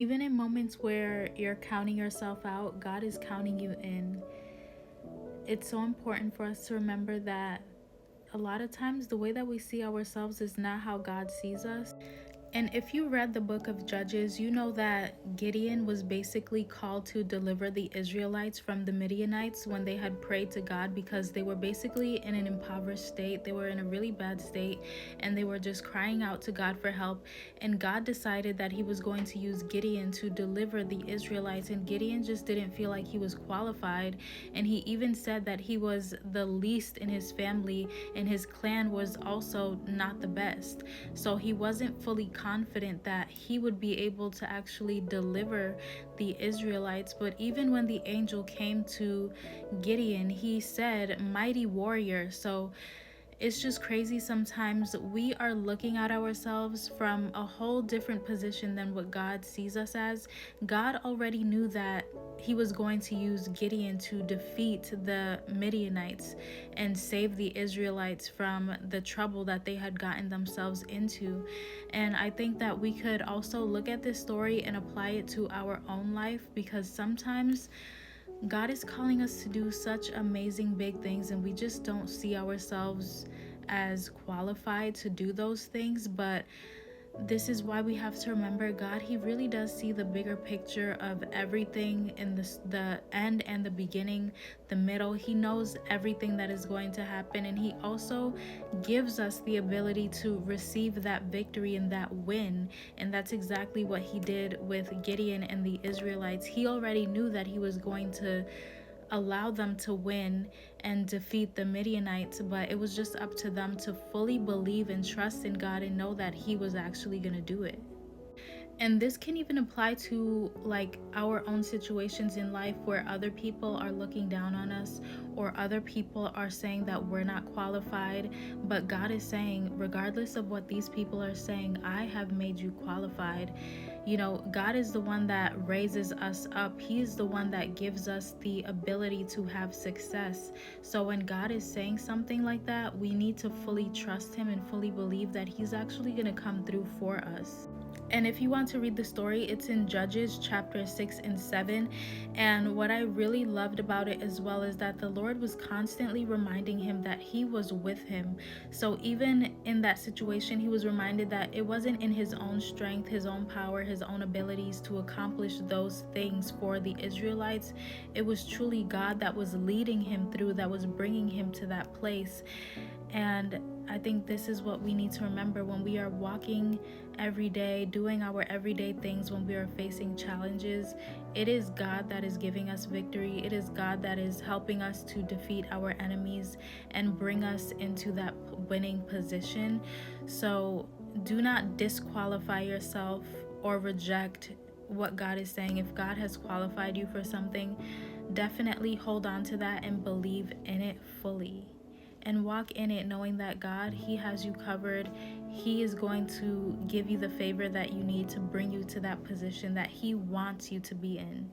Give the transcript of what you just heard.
Even in moments where you're counting yourself out, God is counting you in. It's so important for us to remember that a lot of times the way that we see ourselves is not how God sees us. And if you read the book of Judges, you know that Gideon was basically called to deliver the Israelites from the Midianites when they had prayed to God, because they were basically in an impoverished state. They were in a really bad state and they were just crying out to God for help. And God decided that he was going to use Gideon to deliver the Israelites. And Gideon just didn't feel like he was qualified. And he even said that he was the least in his family and his clan was also not the best. So he wasn't fully confident that he would be able to actually deliver the Israelites. But even when the angel came to Gideon, he said, "Mighty warrior." So it's just crazy. Sometimes we are looking at ourselves from a whole different position than what God sees us as. God already knew that he was going to use Gideon to defeat the Midianites and save the Israelites from the trouble that they had gotten themselves into. And I think that we could also look at this story and apply it to our own life, because sometimes God is calling us to do such amazing big things and we just don't see ourselves as qualified to do those things. But this is why we have to remember God, he really does see the bigger picture of everything in the end and the beginning, the middle. He knows everything that is going to happen, and he also gives us the ability to receive that victory and that win. And that's exactly what he did with Gideon and the Israelites. He already knew that he was going to allow them to win and defeat the Midianites, but it was just up to them to fully believe and trust in God and know that he was actually going to do it. And this can even apply to like our own situations in life where other people are looking down on us, or other people are saying that we're not qualified. But God is saying, regardless of what these people are saying, I have made you qualified. You know, God is the one that raises us up. He is the one that gives us the ability to have success. So when God is saying something like that, we need to fully trust him and fully believe that he's actually going to come through for us. And if you want to read the story, it's in Judges chapter 6 and 7. And what I really loved about it as well is that the Lord was constantly reminding him that he was with him. So even in that situation, he was reminded that it wasn't in his own strength, his own power, his own abilities to accomplish those things for the Israelites. It was truly God that was leading him through, that was bringing him to that place. And I think this is what we need to remember when we are walking every day, doing our everyday things, when we are facing challenges. It is God that is giving us victory. It is God that is helping us to defeat our enemies and bring us into that winning position. So do not disqualify yourself or reject what God is saying. If God has qualified you for something, definitely hold on to that and believe in it fully, and walk in it knowing that God, he has you covered. He is going to give you the favor that you need to bring you to that position that he wants you to be in.